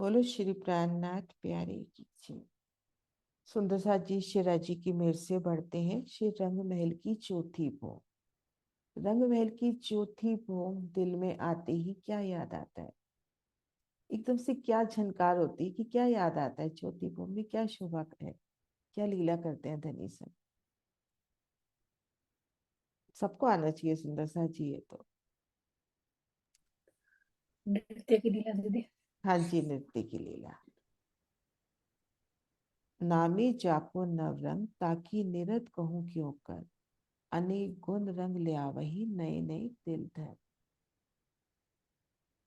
बोलो श्री प्राणनाथ प्यारे की जय। सुंदर सा जी शिरा जी की मेहर से बढ़ते हैं श्री रंग महल की चौथी भूम। रंग महल की चौथी भूम दिल में आते ही क्या याद आता है? एकदम से क्या झनकार होती है कि क्या याद आता है? चौथी भूम में क्या शोभा है, क्या लीला करते हैं धनी सब? सबको आना चाहिए सुंदर सा जी। ये तो नृत्य की लीला दीदी। हाँ जी, नृत्य की लीला। नामे जाको नवरंग ताकि निरत कहूँ क्यों कर, अनेक गुण रंग ले आवही नए नए दिल धर।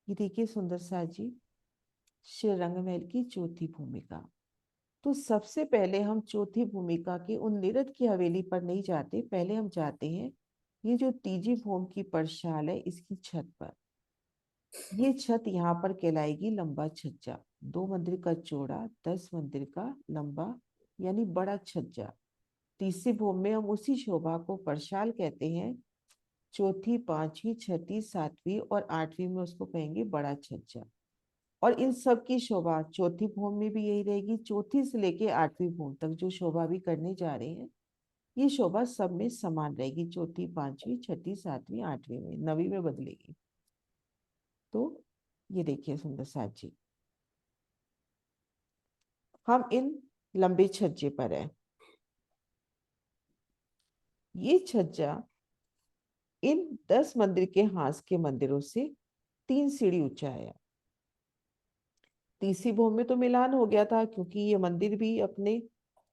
ये देखिए सुंदर सा जी श्री रंगमहल की चौथी भूमिका। तो सबसे पहले हम चौथी भूमिका की उन निरत की हवेली पर नहीं जाते, पहले हम जाते हैं ये जो तीजी भूमि की पर्शशाल है इसकी छत पर। ये छत यहाँ पर कहलाएगी लंबा छज्जा। 2 मंदिर का चौड़ा, 10 मंदिर का लंबा, यानी बड़ा छज्जा। तीसरी भूमि में हम उसी शोभा को पर्शाल कहते हैं। चौथी, पांचवी, छठी, सातवीं और आठवीं में उसको कहेंगे बड़ा छज्जा। और इन सब की शोभा चौथी भूमि में भी यही रहेगी। चौथी से लेके आठवीं भूमि तक जो शोभा भी करने जा रहे हैं, ये शोभा सब में समान रहेगी। चौथी, पांचवी, छठी, सातवीं, आठवीं में, नवीं में बदलेगी। तो ये देखिए सुंदर साथ जी, हम इन लंबे छज्जे पर है। ये छज्जा इन 10 मंदिर के हास के मंदिरों से 3 सीढ़ी ऊंचा है। तीसरी भूमि में तो मिलान हो गया था, क्योंकि ये मंदिर भी अपने,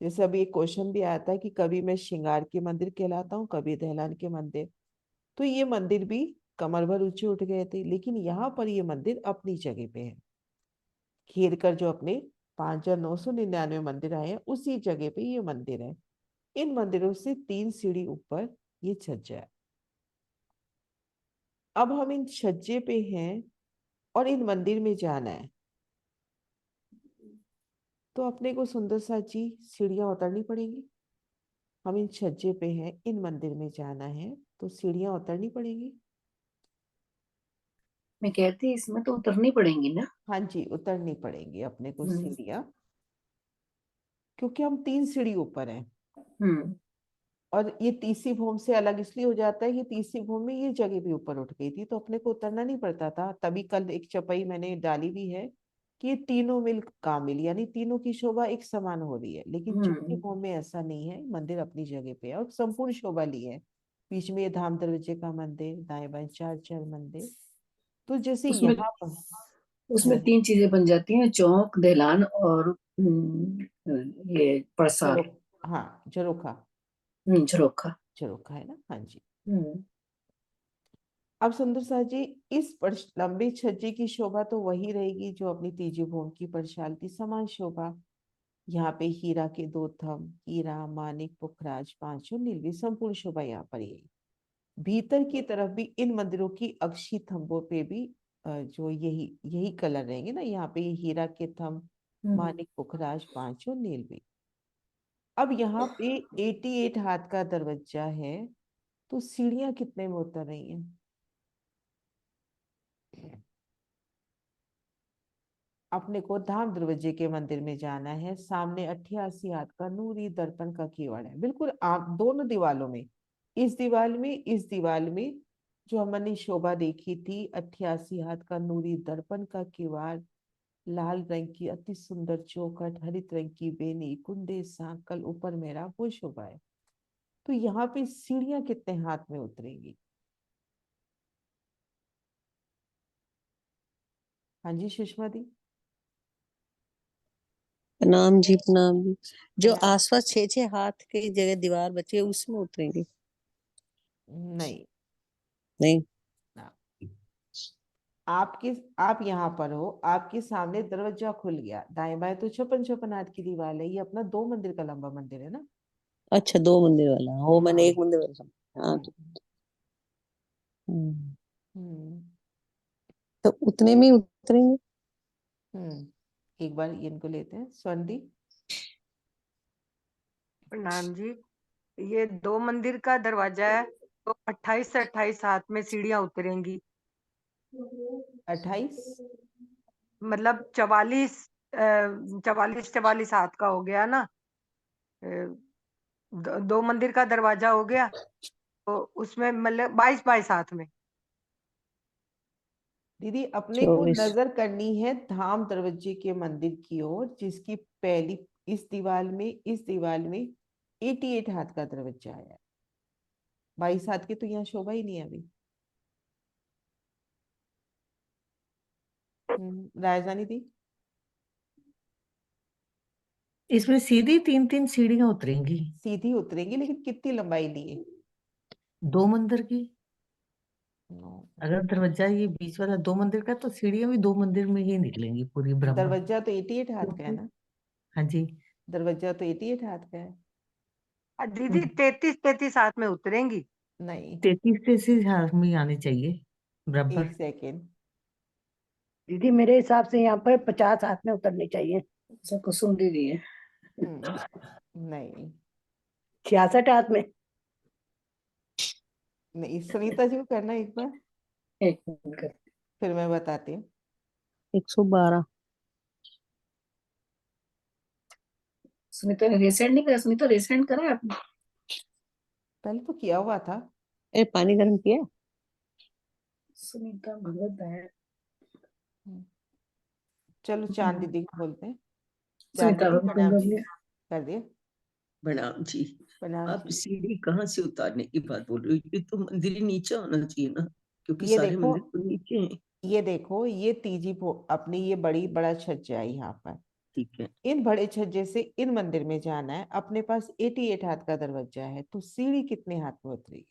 जैसे अभी एक क्वेश्चन भी आया था कि कभी मैं श्रृंगार के मंदिर कहलाता हूँ, कभी दहलान के मंदिर। तो ये मंदिर भी कमर भर ऊंचे उठ गए थे, लेकिन यहाँ पर ये मंदिर अपनी जगह पे है। घेर कर जो अपने 5,999 मंदिर आए हैं, उसी जगह पे ये मंदिर है। इन मंदिरों से 3 सीढ़ी ऊपर ये छज्जा है। अब हम इन छज्जे पे हैं और इन मंदिर में जाना है, तो अपने को सुंदर सा जी सीढ़ियां उतरनी पड़ेंगी। हम इन छज्जे पे हैं, इन मंदिर में जाना है, तो सीढ़ियां उतरनी पड़ेंगी। मैं कहती इसमें तो उतरनी पड़ेंगी ना। हाँ जी, उतरनी पड़ेंगी अपने को हम्म। सीढ़ियां, क्योंकि हम 3 सीढ़ी ऊपर हैं। हम्म। और ये तीसरी भूमि से अलग इसलिए हो जाता है कि तीसरी भूमि में ये जगह भी ऊपर उठ गई थी, तो अपने को उतरना नहीं पड़ता था। तभी कल एक चपाई मैंने डाली भी है कि ये तीनों मिल कामिल, यानी तीनों की शोभा एक समान हो रही है। लेकिन चौथी हम्म। भूमि में ऐसा नहीं है, मंदिर अपनी जगह पे है और संपूर्ण शोभा ली है। बीच में ये धाम दरवाजे का मंदिर, दाएं बाएं चार चार मंदिर। तो जैसे उसमें यहाँ पर उसमें हाँ, 3 चीजें बन जाती हैं, चौक, दहलान और ये प्रसार। झरोख, हाँ झरोखा, झरोखा। झरोखा है ना, हाँ जी। हम्म। अब सुंदर सा जी इस लंबी छज्जे की शोभा तो वही रहेगी जो अपनी तीजी भूमि की पर्शाल थी, समान शोभा। यहाँ पे हीरा के 2 थंब, हीरा, मानिक, पुखराज, पांचों नीलवी, संपूर्ण शोभा यहाँ पर यही। भीतर की तरफ भी इन मंदिरों की अक्षी थंबों पे भी जो यही यही कलर रहेंगे ना। यहाँ पे हीरा के थंब, हम्म। मानिक, पुखराज, पांचों नीलवी। अब यहाँ पे 88 हाथ का दरवाजा है, तो सीढ़ियां कितने में उतर रही हैं? अपने को धाम दरवाजे के मंदिर में जाना है। सामने 88 हाथ का नूरी दर्पण का केवड़ है, बिल्कुल आप दोनों दीवालों में, इस दीवार में, इस दीवार में। जो हमने शोभा देखी थी 88 हाथ का नूरी दर्पण का केवड़, लाल रंग की अति सुंदर चौखट, हरित रंग की बेनी, कुंडे सांकल ऊपर मेरा, वो शोभा है। तो यहाँ पे सीढ़ियां कितने हाथ में उतरेंगी? हाँ जी सुषमा दी। प्रणाम जी, प्रणाम जी। जो प्रणाम। आसपास 6-6 हाथ की जगह दीवार बची है उसमें उतरेंगे? नहीं नहीं। ना। आपके, आप यहाँ पर हो, आपके सामने दरवाजा खुल गया, दाएं बाएं तो 56 56 हाथ की दीवार है। ये अपना 2 मंदिर का लंबा मंदिर है ना। अच्छा, 2 मंदिर वाला, वो मैंने हाँ। 1 मंदिर वाला समझा। हाँ हम्म। हम्म। हम्म। तो उतने में ही उतरेंगे। एक बार इनको लेते हैं स्वर्ण दी। प्रणाम जी। ये 2 मंदिर का दरवाजा है, तो 28 से 28 हाथ में सीढ़ियां उतरेंगी। 28, मतलब 44 हाथ का हो गया ना। अ, दो मंदिर का दरवाजा हो गया, तो उसमें मतलब 22 हाथ में। दीदी अपने को 24। नजर करनी है धाम दरवाजे के मंदिर की ओर, जिसकी पहली इस दीवार में 88 हाथ का दरवाजा है। 22 हाथ की तो यहाँ शोभा ही नहीं है अभी। राजधानी दी। इसमें सीधी 3-3 सीढ़ियां उतरेंगी, सीधी उतरेंगी, लेकिन कितनी लंबाई लिए? 2 मंदिर की। नो। अगर दरवाजा ये बीच वाला 2 मंदिर का, तो सीढ़ियां भी 2 मंदिर में ही निकलेंगी पूरी बराबर। दरवाजा तो 88 हाथ का है क्योंकि ना। हाँ जी, दरवाजा तो 88 हाथ का है। दीदी 33 हाथ में उतरेंगी। नहीं। 33 हाथ में आने चाहिए बराबर। एक सेकेंड। दीदी मेरे हिसाब से यहाँ पर 50 हाथ में उतरनी चाहिए। अच्छा कुसुम दीदी है। नहीं। 66 हाथ में। नहीं, सुनीता जी को करना एक बार, एक मिनट कर। फिर मैं बताती हूँ। 112। सुनीता ने रिसेंड नहीं करा, सुनीता रिसेंड करा है आपने? पहले तो किया हुआ था। ए, पानी गर्म किया? सुनीता भगत है। चलो चांद दीदी को बोलते हैं। चांद सुनीता दीदी भगत प्रणाम जी। बोलिए। कर दिए। प्रणाम जी। प्रणाम आप जी। सीढ़ी कहाँ से उतारने की बात बोल रहे हो? ये तो मंदिर ही नीचे होना चाहिए ना, क्योंकि ये सारे देखो, मंदिर तो नीचे हैं। ये देखो, ये अपनी ये बड़ा छज्जा है यहाँ पर। ठीक है, इन बड़े छज्जे से इन मंदिर में जाना है। अपने पास 88 हाथ का दरवाजा है, तो सीढ़ी कितने हाथ में उतरेगी?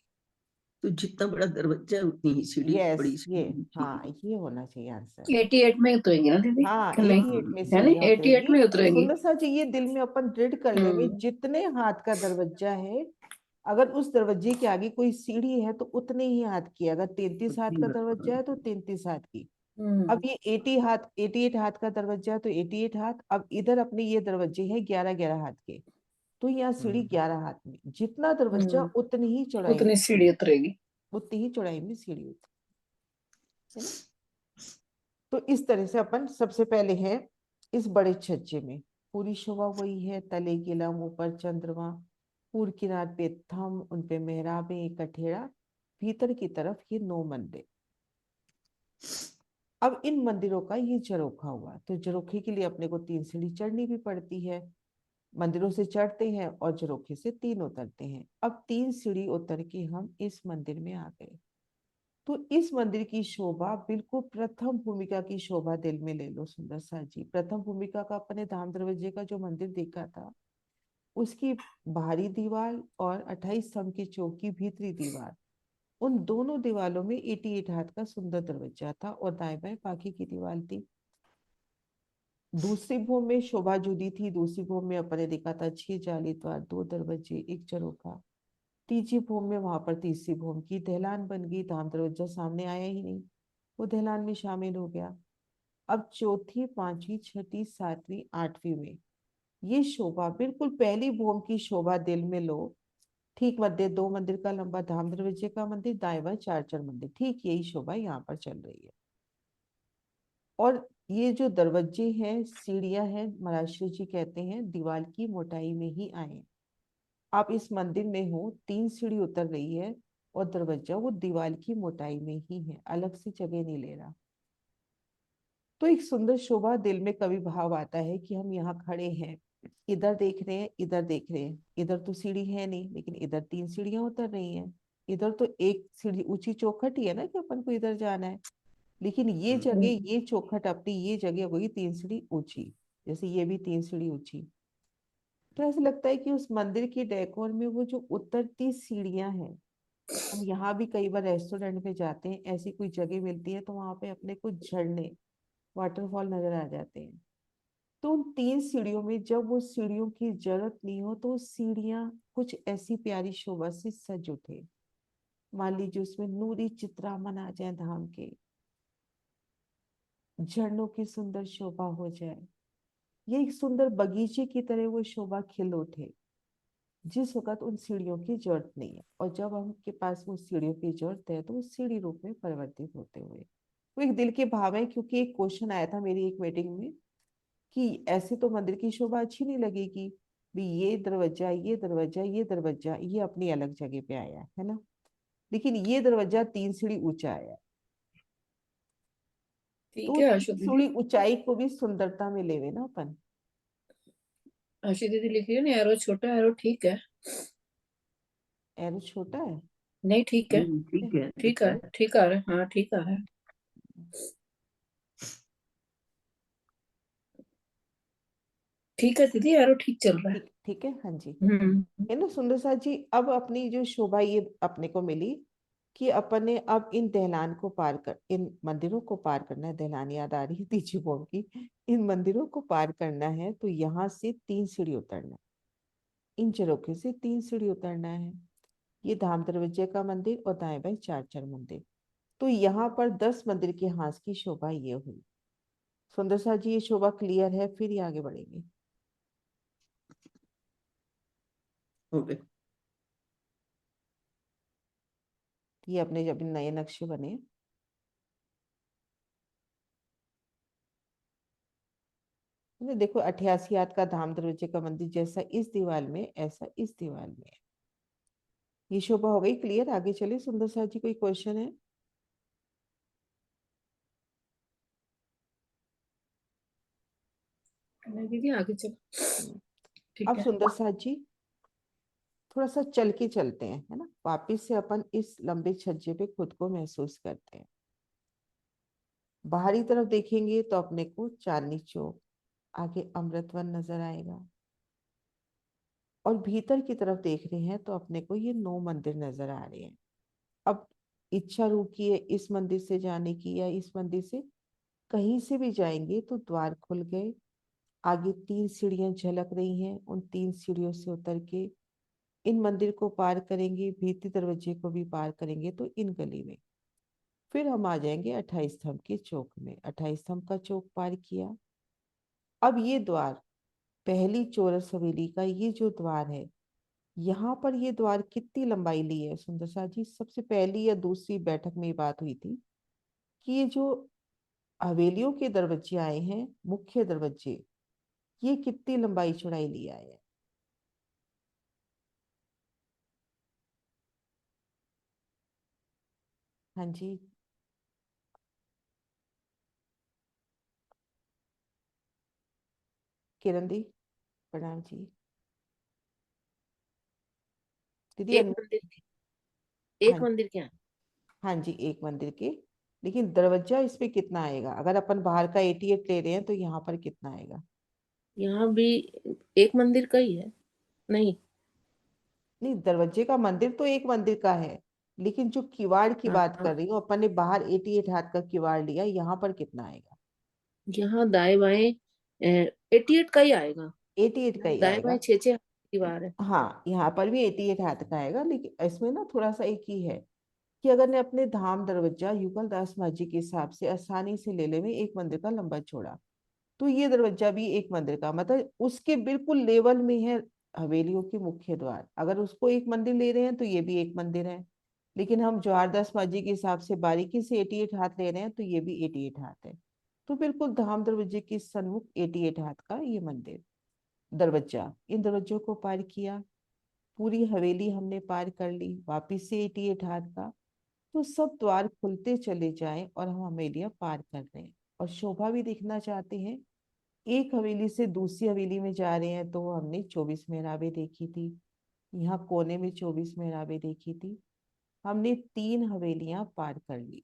तो जितना बड़ा दरवाजा है उतनी ही सीढ़ी, यस, बड़ी ये, सीढ़ी होनी हाँ, चाहिए। ये होना चाहिए आंसर। 88 में उतरेंगे ना दीदी? हाँ, कि नहीं? 88 में है सीढ़ियां नहीं, 88 उतरेगी। में उतरेंगी। सुंदर सा जी, ये दिल में अपन दृढ़ कर लेंगे, जितने हाथ का दरवाजा है, अगर उस दरवाजे के आगे कोई सीढ़ी है तो उतने ही हाथ की। अगर 33 हाथ का दरवाजा है तो 33 हाथ की। अब ये 88 हाथ का दरवाजा है तो 88 हाथ। अब इधर अपने ये दरवाजे हैं 11-11 हाथ के, तो यहाँ सीढ़ी 11 हाथ में। जितना दरवाजा उतनी ही चौड़ाई में, उतनी सीढ़ी उतरेगी। उतनी ही चौड़ाई में सीढ़ी होती है ना। तो इस तरह से अपन सबसे पहले है इस बड़े छज्जे में। पूरी शोभा वही है, तले गिलम, ऊपर चंद्रमा, पूर्व किनार पे थम, उन पे मेहराबे, कठेड़ा, भीतर की तरफ ये 9 मंदिर। अब इन मंदिरों का ये झरोखा हुआ, तो झरोखे के लिए अपने को 3 सीढ़ी चढ़नी भी पड़ती है। मंदिरों से चढ़ते हैं और झरोखे से 3 उतरते हैं। अब 3 सीढ़ी उतर के हम इस मंदिर में आ गए। तो इस मंदिर की शोभा बिल्कुल प्रथम भूमिका की शोभा दिल में ले लो सुंदर सा जी। प्रथम भूमिका का अपने धाम दरवाजे का जो मंदिर देखा था, उसकी बाहरी दीवार और 28 स्तंभ की चौक की भीतरी दीवार, उन दोनों दीवारों में 88 हाथ का सुंदर दरवाजा था, और दाएं बाएं बाकी की दीवार थी। दूसरी भूमि में शोभा जुदी थी। दूसरी भूमि में अपने देखा था 6 जाली द्वार, 2 दरवाजे, एक झरोखा। तीसरी भूमि में वहां पर तीसरी भूमि की दहलान बन गई। धाम दरवाजा सामने आया ही नहीं, वो दहलान में शामिल हो गया। अब चौथी, पांचवी, छठी, सातवीं, आठवीं में ये शोभा बिल्कुल पहली भूमि की शोभा दिल में लो। ठीक मध्य 2 मंदिर का लंबा धाम दरवाजे का मंदिर, दाएं बाएं 4-4 मंदिर, ठीक यही शोभा यहाँ पर चल रही है। और ये जो दरवाजे हैं, सीढ़ियां हैं, महाराष्ट्र जी कहते हैं दीवार की मोटाई में ही आए। आप इस मंदिर में हो, 3 सीढ़ी उतर रही है, और दरवाजा वो दीवार की मोटाई में ही है, अलग से जगह नहीं ले रहा। तो एक सुंदर शोभा दिल में कभी भाव आता है कि हम यहाँ खड़े हैं, इधर देख रहे हैं, इधर देख रहे हैं। इधर तो सीढ़ी है नहीं, लेकिन इधर 3 सीढ़ियां उतर रही हैं। इधर तो एक सीढ़ी ऊंची चौखट ही है ना कि अपन को इधर जाना है, लेकिन ये जगह, ये चौखट अपनी ये जगह हुई 3 सीढ़ी ऊंची, जैसे ये भी 3 सीढ़ी ऊंची। तो ऐसा लगता है कि उस मंदिर की डेकोर में वो जो उतरती सीढ़ियां हैं, हम यहाँ भी कई बार रेस्टोरेंट में जाते हैं, ऐसी कोई जगह मिलती है तो वहां पे अपने को झरने, वाटरफॉल नजर आ जाते हैं। तो उन 3 सीढ़ियों में जब वो सीढ़ियों की जरूरत नहीं हो, तो सीढ़ियां कुछ ऐसी प्यारी शोभा से सज उठे। मान लीजिए उसमें नूरी चित्रामन आ जाए धाम के, झरनों की सुंदर शोभा हो जाए, ये एक सुंदर बगीचे की तरह वो शोभा खिल उठे, जिस वक्त उन सीढ़ियों की जरूरत नहीं है। और जब हम के पास वो सीढ़ियों की जरूरत है, तो वो सीढ़ी रूप में परिवर्तित होते हुए वो एक दिल के भाव है, क्योंकि एक क्वेश्चन आया था मेरी एक मीटिंग में कि ऐसे तो मंदिर की शोभा अच्छी नहीं लगेगी भी, ये दरवाजा, ये दरवाजा, ये दरवाजा, ये अपनी अलग जगह पे आया है ना, लेकिन ये दरवाजा 3 सीढ़ी ऊंचा आया, ठीक तो है आशु 3 दीदी। सीढ़ी ऊंचाई को भी सुंदरता में लेवे ना अपन। आशु दीदी लिखिए ना, एरो छोटा, एरो ठीक है। एरो छोटा है। नहीं ठीक है, ठीक है, ठीक है, ठीक आ रहा है, हाँ ठीक आ रहा है। ठीक है दीदी, एरो ठीक चल रहा है। ठीक ठीक है, हाँ जी। हम्म। है ना सुंदर सा जी, अब अपनी जो शोभा ये अपने को मिली कि अपन ने अब इन दहलान को पार कर, इन मंदिरों को पार करना है। दहलान याद आ रही है तीजी बोल की। इन मंदिरों को पार करना है तो यहाँ से 3 सीढ़ी उतरना है, इन झरोखे से 3 सीढ़ी उतरना है। ये धाम दरवाजे का मंदिर और दाएं बाएं 4 4 मंदिर, तो यहाँ पर 10 मंदिर के हाथ की शोभा ये हुई। सुंदर सा जी ये शोभा क्लियर है, फिर ये आगे बढ़ेंगे। हो गए। ये अपने जब नए नक्शे बने, देखो 88 हाथ का धाम दरवाजे का मंदिर जैसा इस दीवार में, ऐसा इस दीवार में है। ये शोभा हो गई क्लियर, आगे चले सुंदर सा जी, कोई क्वेश्चन है? नहीं दीदी आगे चलो, ठीक अब है। सुंदर सा जी थोड़ा सा चल के चलते हैं, है ना, वापिस से अपन इस लंबे छज्जे पे खुद को महसूस करते हैं। बाहरी तरफ देखेंगे तो अपने को चांदनी चौक, आगे अमृतवन नजर आएगा, और भीतर की तरफ देख रहे हैं तो अपने को ये 9 मंदिर नजर आ रहे हैं। अब इच्छा रुकी है इस मंदिर से जाने की या इस मंदिर से, कहीं से भी जाएंगे तो द्वार खुल गए। आगे 3 सीढ़ियां झलक रही हैं, उन 3 सीढ़ियों से उतर के इन मंदिर को पार करेंगे, भीती दरवाजे को भी पार करेंगे तो इन गली में फिर हम आ जाएंगे 28 स्तंभ के चौक में। 28 स्तंभ का चौक पार किया। अब ये द्वार, पहली चौरस हवेली का ये जो द्वार है, यहाँ पर ये द्वार कितनी लंबाई ली है सुंदर सा जी? सबसे पहली या दूसरी बैठक में ये बात हुई थी कि ये जो हवेलियों के दरवाजे आए हैं, मुख्य दरवाजे, ये कितनी लंबाई चौड़ाई लिया है? हाँ जी, किरण दी, प्रणाम जी। दीदी एक मंदिर के, एक हाँ, मंदिर के यहाँ। हाँ जी, एक मंदिर के, लेकिन दरवाजा इस पे कितना आएगा? अगर अपन बाहर का 88 ले रहे हैं तो यहाँ पर कितना आएगा? यहाँ भी एक मंदिर का ही है। नहीं। नहीं, दरवाजे का मंदिर तो एक मंदिर का है, लेकिन जो किवाड़ की हाँ बात हाँ, कर रही हूँ, अपन ने बाहर 88 हाथ का किवाड़ लिया, यहाँ पर कितना आएगा? यहाँ दाएं बाएं 88 का ही आएगा। 88 का ही दाएं बाएं आएगा। 6 6 की बार है। हाँ, यहाँ पर भी 88 हाथ का आएगा, लेकिन इसमें ना थोड़ा सा एक ही है कि अगर ने अपने धाम दरवाजा युगल दास माझी के हिसाब से आसानी से ले ले में एक मंदिर का लंबा चौड़ा, तो ये दरवाजा भी एक मंदिर का, मतलब उसके बिल्कुल लेवल में है हवेलियों के मुख्य द्वार। अगर उसको एक मंदिर ले रहे हैं तो ये भी एक मंदिर है, लेकिन हम जवाहरदास माझी के हिसाब से बारीकी से 88 हाथ ले रहे हैं तो ये भी 88 हाथ है। तो बिल्कुल धाम दरवाजे के सन्मुख 88 हाथ का ये मंदिर, दरवाजा, इन दरवाजों को पार किया, पूरी हवेली हमने पार कर ली, वापिस से 88 हाथ का, तो सब द्वार खुलते चले जाएं और हम हवेलियां पार कर रहे हैं और शोभा भी देखना चाहते हैं। एक हवेली से दूसरी हवेली में जा रहे हैं तो हमने 24 मेहराबें देखी थी, यहाँ कोने में 24 मेहराबें देखी थी, हमने 3 हवेलियां पार कर ली।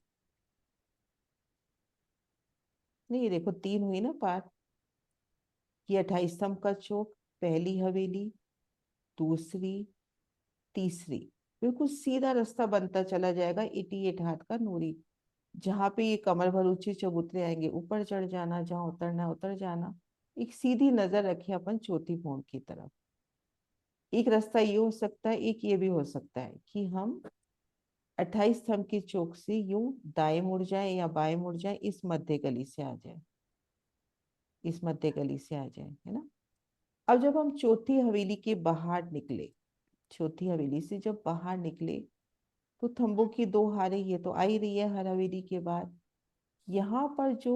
नहीं, ये देखो 3 हुई ना पार। ये 28 स्तंभ का चौक, पहली हवेली, दूसरी, तीसरी, बिल्कुल सीधा रास्ता बनता चला जाएगा 88 हाथ का नूरी। जहाँ पे ये कमर भर ऊंचे चबूतरे आएंगे ऊपर चढ़ जाना, जहाँ उतरना है उतर जाना। एक सीधी नजर रखे अपन चौथी भौम की तरफ। एक रास्ता ये हो सकता है, एक ये भी हो सकता है कि हम 28 स्तंभ के चौक से यूं दाएं मुड़ जाए या बाएं मुड़ जाए, इस मध्य गली से आ जाए, इस मध्य गली से आ जाए, है ना। अब जब हम चौथी हवेली के बाहर निकले, चौथी हवेली से जब बाहर निकले तो थंबों की 2 हारें ये तो आ ही रही है हर हवेली के बाद। यहाँ पर जो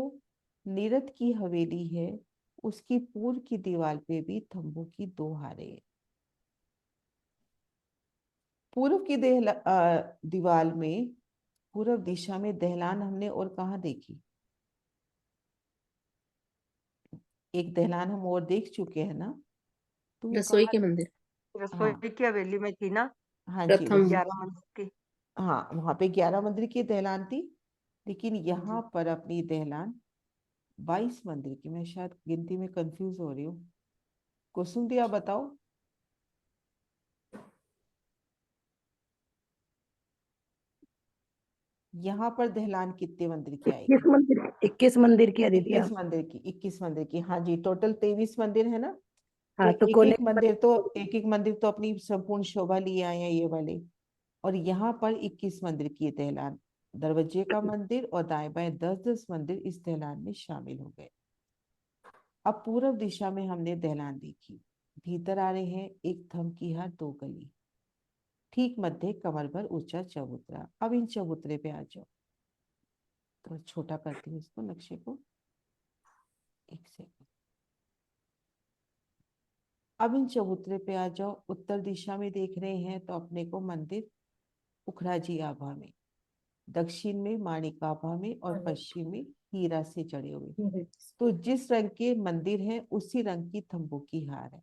नीरद की हवेली है उसकी पूर्व की दीवार पे भी तंबू की 2 हारे हैं। पूर्व की दीवार में पूर्व दिशा में दहलान हमने और कहाँ देखी? एक दहलान हम और देख चुके हैं ना, तो वो रसोई कहाँ? के मंदिर, हाँ रसोई की हवेली में थी ना, हाँ जी, प्रथम 11 मंजिल की। हाँ वहां पे 11 मंदिर की दहलान थी, लेकिन यहाँ जी। पर अपनी दहलान 22 मंदिर की। मैं शायद गिनती में कंफ्यूज हो रही हूँ। कुसुम आप बताओ। यहाँ पर दहलान कितने मंदिर की आएगी? 21 मंदिर की है दीदी। 21 मंदिर की, 21 मंदिर की। हाँ जी, टोटल 23 मंदिर है ना। तो हाँ तो एक कोने एक मंदिर तो एक एक मंदिर तो अपनी संपूर्ण शोभा लिए आए हैं ये वाले। और यहाँ पर 21 मंदिर की दहलान, दरवाजे का मंदिर और दाएं बाएं 10-10 मंदिर इस दहलान में शामिल हो गए। अब पूर्व दिशा में हमने दहलान देखी, भीतर आ रहे हैं एक थम की हर 2 गली, ठीक मध्य कमर भर ऊंचा चबूतरा। अब इन चबूतरे पे आ जाओ, तो छोटा करती हूँ इसको, नक्शे को, एक सेकंड। अब इन चबूतरे पे आ जाओ। उत्तर दिशा में देख रहे हैं तो अपने को मंदिर उखराजी आभा में, दक्षिण में माणिक आभा में और पश्चिम में हीरा से जड़े हुए। तो जिस रंग के मंदिर है उसी रंग की तंबू की हार है।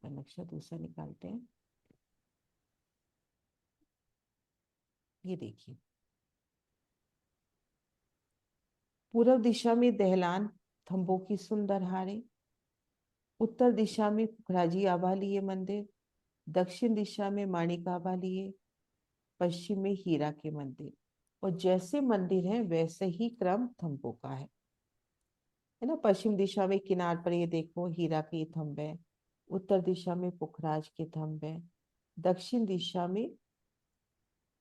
नक्शा दूसरा निकालते हैं। ये देखिए, पूर्व दिशा में दहलान थंबों की सुंदर हारें, उत्तर दिशा में खुखराजी आभा लिए मंदिर, दक्षिण दिशा में माणिक आभा लिए, पश्चिम में हीरा के मंदिर। और जैसे मंदिर है वैसे ही क्रम थंबों का है ना। पश्चिम दिशा में किनार पर ये देखो हीरा के थंब है, उत्तर दिशा में पुखराज के थंब है, दक्षिण दिशा में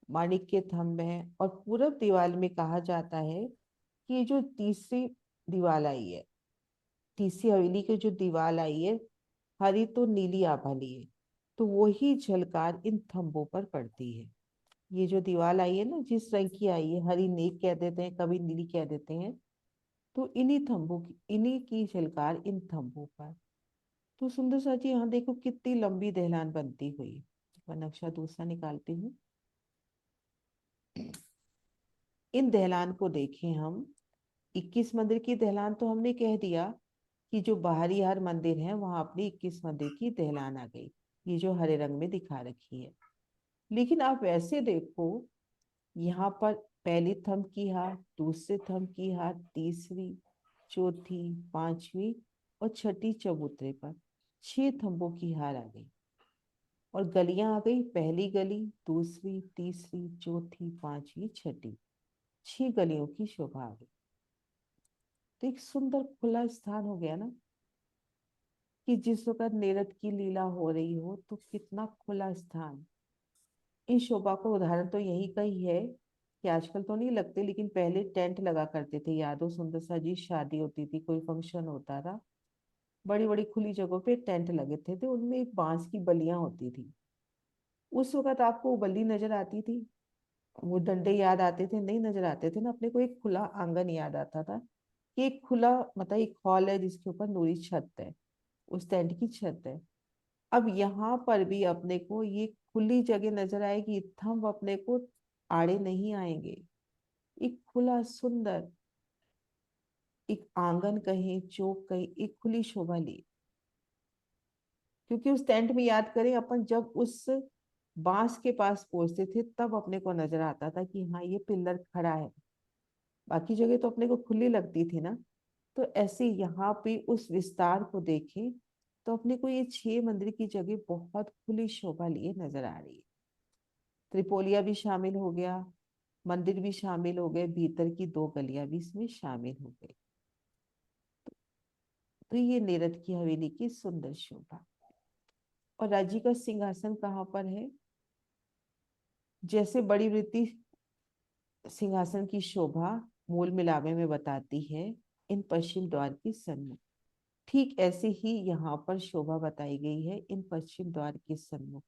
माणिक के थंब है। और पूरब दीवार में कहा जाता है कि ये जो तीसरी दीवार आई है, तीसरी हवेली की जो दीवार आई है, हरी तो नीली आभा लिए, तो वही झलकार इन थंबों पर पड़ती है। ये जो दीवार आई है ना, जिस रंग की आई है, हरी नेक कह देते हैं, कभी नीली कह देते हैं, तो इन्हीं थंबों की, इन्हीं की झलकार इन थंबों पर। तो सुंदर सा जी, यहाँ देखो कितनी लंबी दहलान बनती हुई। मैं नक्शा दूसरा निकालती हूँ। इन दहलान को देखें हम। 21 मंदिर की दहलान तो हमने कह दिया कि जो बाहरी हर मंदिर है वहां अपनी 21 मंदिर की दहलान आ गई, ये जो हरे रंग में दिखा रखी है। लेकिन आप वैसे देखो, यहाँ पर पहली थंब की हार, दूसरे थंब की हार, तीसरी, चौथी, पांचवी और छठी चबूतरे पर 6 थंबों की हार आ गई। और गलियां आ गई, पहली गली, दूसरी, तीसरी, चौथी, पांचवी, छठी, 6 गलियों की शोभा आ गई। तो एक सुंदर खुला स्थान हो गया ना, कि जिस वक्त नेरद की लीला हो रही हो तो कितना खुला स्थान। इन शोभा का उदाहरण तो यही का ही है कि आजकल तो नहीं लगते, लेकिन पहले टेंट लगा करते थे। याद हो सुंदर सा जी, शादी होती थी, कोई फंक्शन होता था, बड़ी बड़ी खुली जगहों पे टेंट लगे थे उनमें एक बांस की बलियां होती थी। उस वक्त आपको वो बल्ली नजर आती थी, वो डंडे याद आते थे? नहीं नजर आते थे ना। अपने को एक खुला आंगन याद आता था कि एक खुला, मतलब एक हॉल है जिसके ऊपर नूरी छत है, उस टेंट की छत है। अब यहाँ पर भी अपने को ये खुली जगह नजर आएगी, थंब अपने को आड़े नहीं आएंगे। एक खुला सुंदर एक आंगन कहीं, चौक कहीं, एक खुली शोभा ली। क्योंकि उस टेंट में याद करें अपन जब उस बांस के पास पहुंचते थे तब अपने को नजर आता था कि हाँ ये पिलर खड़ा है। बाकी जगह तो अपने को खुली लगती थी ना। तो ऐसे यहाँ पे उस विस्तार को देखें तो अपने को ये 6 मंदिर की जगह बहुत खुली शोभा लिए नजर आ रही है। त्रिपोलिया भी शामिल हो गया, मंदिर भी शामिल हो गए, भीतर की 2 गलियां भी इसमें शामिल हो गई। तो ये नेरद की हवेली की सुंदर शोभा। और राज्य का सिंहासन कहाँ पर है? जैसे बड़ी वृत्ति सिंहासन की शोभा मूल मिलावे में बताती है इन पश्चिम द्वार की सन्मुख, ठीक ऐसे ही यहाँ पर शोभा बताई गई है इन पश्चिम द्वार के सन्मुख।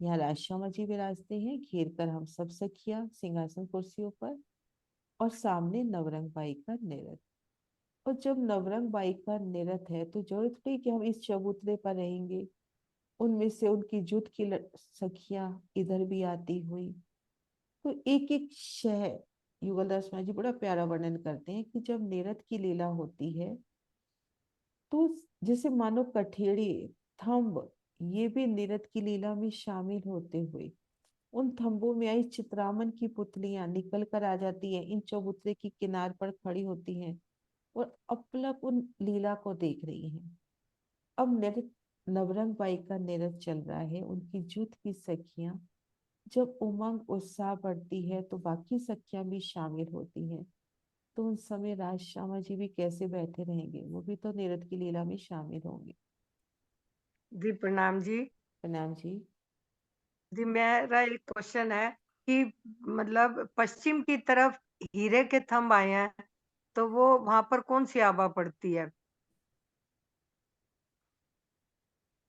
यहाँ राजश्यामा जी विराजते हैं, घेर कर हम सब सखिया सिंहासन कुर्सियों पर। और सामने नवरंग बाई का नृत्य। और जब नवरंग बाई का नृत्य है तो जरूरत नहीं कि हम इस चबूतरे पर रहेंगे। उनमें से उनकी जुट की सखियां इधर भी आती हुई। तो एक एक शह युगलदास महाराज जी बड़ा प्यारा वर्णन करते हैं कि जब नृत्य की लीला होती है तो जैसे मानो कठेड़े, थंब, ये भी नृत्य की लीला में शामिल होते हुए उन थंबों में आई चित्रामन की पुतलियां निकल कर आ जाती हैं, इन चबूतरे की किनार पर खड़ी होती हैं और अपलक उन लीला को देख रही हैं। अब नृत्य, नवरंग बाई का नृत्य चल रहा है, उनकी जुट की सखियां, जब उमंग उत्साह बढ़ती है तो बाकी सखियां भी शामिल होती हैं। तो उन समय राज श्यामा जी भी कैसे बैठे रहेंगे, वो भी तो नृत्य की लीला में शामिल होंगे। जी प्रणाम जी। प्रणाम जी। जी मेरा एक क्वेश्चन है कि मतलब पश्चिम की तरफ हीरे के थंब आए हैं, तो वो वहां पर कौन सी आभा पड़ती है?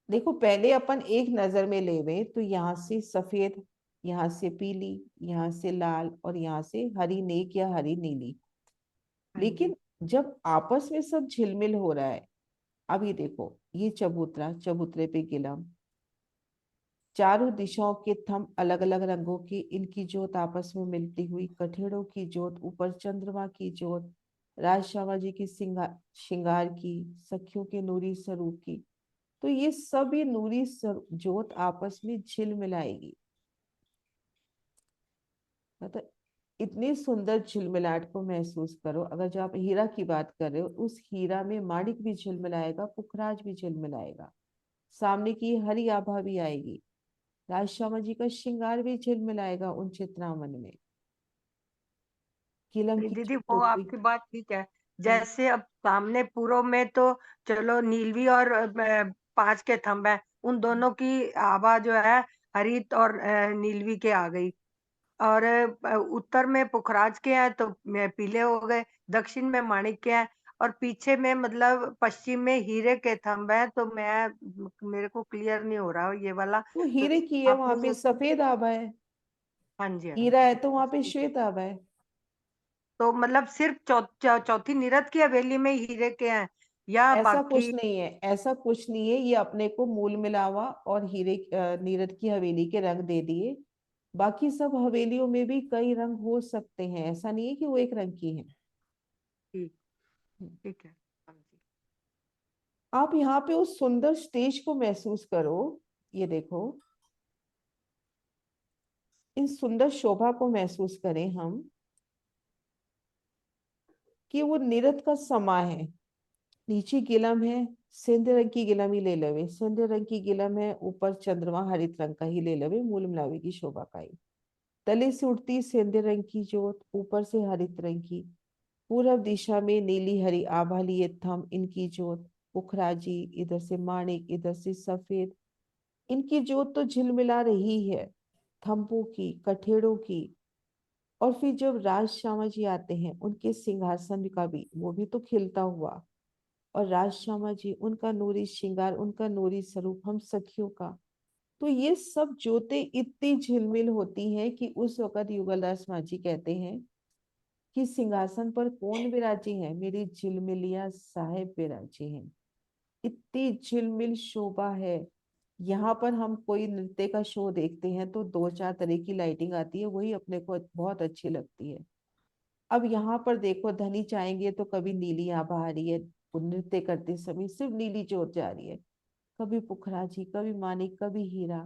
देखो पहले अपन एक नजर में लेवे तो यहाँ से सफेद, यहाँ से पीली, यहाँ से लाल और यहाँ से हरी नेक या हरी नीली। हाँ जी। लेकिन जब आपस में सब झिलमिल हो रहा है, अब ये देखो, ये चबूतरा, चबूतरे पे गिलम, चारों दिशाओं के थंब अलग अलग रंगों की, इनकी जोत आपस में मिलती हुई, कठेड़ों की जोत, ऊपर चंद्रमा की जोत, राज श्यामा जी की श्रृंगार की, सखियों के नूरी स्वरूप की। तो ये सब ये नूरी जोत आपस में झिल मिलाएगी। मतलब इतनी सुंदर झिलमिलाहट को महसूस करो। अगर जो आप हीरा की बात कर रहे हो, उस हीरा में माणिक भी झिलमिलाएगा, पुखराज भी झिलमिलाएगा, सामने की हरी आभा भी आएगी, राज श्यामा जी का श्रृंगार भी झिलमिलाएगा उन चित्रामन में, किलम नहीं की दीदी, वो टोकरी। आपकी बात ठीक है। हम्म, जैसे अब सामने पूर्व में तो चलो नीलवी और 5 के थंब है, उन दोनों की आभा जो है हरित और नीलवी के आ गई। और उत्तर में पुखराज के हैं तो पीले हो गए, दक्षिण में माणिक के हैं, और पीछे में मतलब पश्चिम में हीरे के थंब है। तो मेरे को क्लियर नहीं हो रहा ये वाला। वो तो हीरे की है, वहां आपने पे जो सफेद आभा है। हाँ जी, हाँ हीरा है जी, तो वहां पे ठीक है। श्वेत आभा है। तो मतलब सिर्फ चौथी नीरद की हवेली में हीरे के हैं या ऐसा बाकी? कुछ नहीं है, ऐसा कुछ नहीं है, ये अपने को मूल मिलावा और हीरे नीरद की हवेली के रंग दे दिए। बाकी सब हवेलियों में भी कई रंग हो सकते हैं, ऐसा नहीं है कि वो एक रंग की है। ठीक, ठीक है। हाँ जी। आप यहाँ पे उस सुंदर स्टेज को महसूस करो। ये देखो, इन सुंदर शोभा को महसूस करें हम कि वो नृत्य का समा है। नीचे गिलम है, सिंधे रंग की गिलम ही ले लवे, सिंधे रंग की गिलम है, ऊपर चंद्रमा हरित रंग का ही ले लवे, मूल मिलावे की शोभा का ही। तले से उठती सिंधे रंग की जोत, ऊपर से हरित रंग की, पूरब दिशा में नीली हरी आभा लिए थम, इनकी जोत, पुखराजी, इधर से माणिक, इधर से सफेद, इनकी जोत तो झिलमिला रही है, थंबों की, कठेड़ों की। और फिर जब राज श्यामा जी आते हैं, उनके सिंहासन का भी, वो भी तो खिलता हुआ, और राज श्यामा जी, उनका नूरी श्रृंगार, उनका नूरी स्वरूप, हम सखियों का। तो ये सब जोतें इतनी झिलमिल होती हैं कि उस वक्त युगलदास मांझी कहते हैं कि सिंहासन पर कौन विराजे हैं, मेरी झिलमिलिया साहेब विराजे हैं। इतनी झिलमिल शोभा है। यहाँ पर हम कोई नृत्य का शो देखते हैं तो दो चार तरह की लाइटिंग आती है, वही अपने को बहुत अच्छी लगती है। अब यहाँ पर देखो, धनी चाहेंगे तो कभी नीली आभा आ रही है, वो नृत्य करते समय सिर्फ नीली जोत जा रही है, कभी पुखराजी, कभी मानिक, कभी हीरा,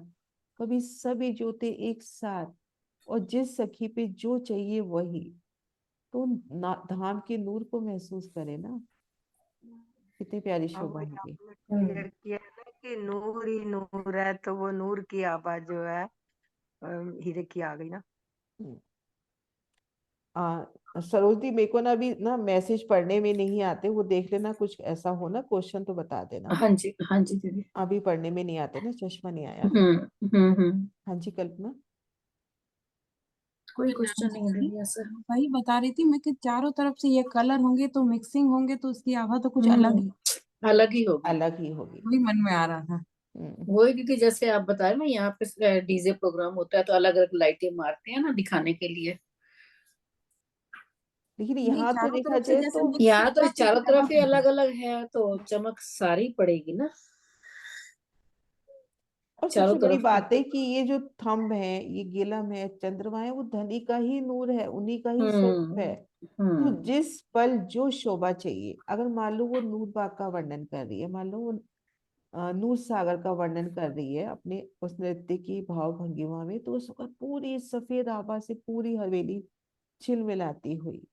कभी सभी जोते एक साथ, और जिस सखी पे जो चाहिए वही। तो धाम के नूर को महसूस करे ना, कितनी प्यारी अब शोभा वही होगी। आपने क्लियर किया है ना कि नूर ही नूर है, तो वो नूर की आभा जो है हीरे की आ गई ना। हम्म। सरोजनी, मेरे को ना अभी ना मैसेज पढ़ने में नहीं आते, वो देख लेना, कुछ ऐसा हो ना क्वेश्चन तो बता देना। हाँ जी, हाँ जी दीदी। अभी पढ़ने में नहीं आते ना, चश्मा नहीं आया अभी। हम्म, हम्म। हाँ जी कल्पना। कोई प्रणाम क्वेश्चन नहीं है जी। दीदी ऐसा। वही बता रही थी मैं कि चारों तरफ से ये कलर होंगे तो मिक्सिंग होंगे तो उसकी आभा तो कुछ अलग हम्म, ही, अलग ही होगी। अलग ही होगी। वही मन में आ रहा था। हम्म। वही दीदी, जैसे आप बता रहे ना, यहाँ पे डीजे प्रोग्राम होता है तो अलग अलग लाइटें मारते हैं ना दिखाने के लिए। लेकिन नहीं, यहाँ तो चारों देखा तरफ से जाए जैसे तो मिक्स यहाँ तो होगा फिर चारों तरफ चमक ही आएगी। अलग अलग है तो चमक सारी पड़ेगी ना, और चारों सबसे बड़ी तरफ की। बात है कि ये जो थंब है, ये गिलम है, चंद्रमा है, वो धनी का ही नूर है, उन्हीं का ही स्वरूप है। तो हम्म जिस पल जो शोभा चाहिए, अगर मान लो वो नूर बाग का वर्णन कर रही है, मान लो वो नूर सागर का वर्णन कर रही है अपने उस नृत्य की भाव भंगिमा में, तो उस वक्त पूरी सफेद आभा से पूरी हवेली छिलमिलाती हुई।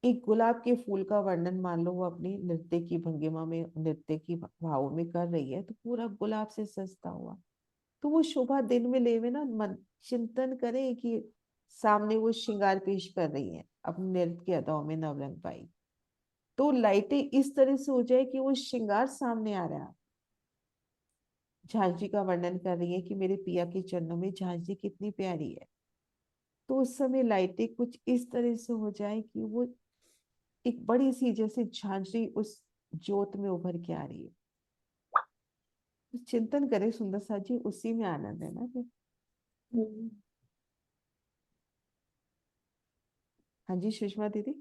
एक गुलाब के फूल का वर्णन मान लो वो अपनी नृत्य की भंगिमा में, नृत्य की भाव में कर रही है, तो पूरा गुलाब से सजता हुआ। तो वो शोभा दिन में लेवे ना, मन चिंतन करे कि सामने वो श्रृंगार पेश कर रही है अपने नृत्य की अदाओं में नवरंग पाई। तो लाइटें इस तरह से हो जाए कि वो श्रृंगार सामने आ रहा है। झांझी का वर्णन कर रही है कि मेरे पिया के चरणों में झांझी कितनी प्यारी है। तो उस समय लाइटें कुछ इस तरह से हो जाए कि वो एक बड़ी सी जैसे झांझी उस ज्योत में उभर के आ रही है। तो चिंतन करे सुंदर सा जी, उसी में आनंद है ना फिर। हाँ जी सुषमा दीदी।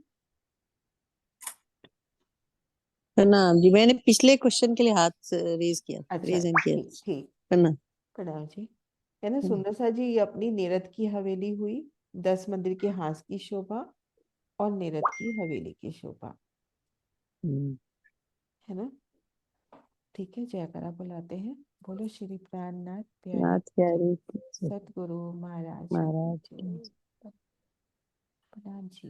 है ना जी, मैंने पिछले क्वेश्चन के लिए हाथ रेज किया, अच्छा रेज हैंड किया। ठीक ठीक। है ना। प्रणाम जी। है ना हम्म, सुंदर सा जी, ये अपनी नेरथ की हवेली हुई, 10 मंदिर के हास की शोभा और नेरथ की हवेली की शोभा। हम्म। है ना। ठीक है, जयकारा बुलाते हैं। बोलो श्री प्राणनाथ प्यारे नाथ प्यारे सतगुरु महाराज की महाराज की। जय। प्रणाम जी।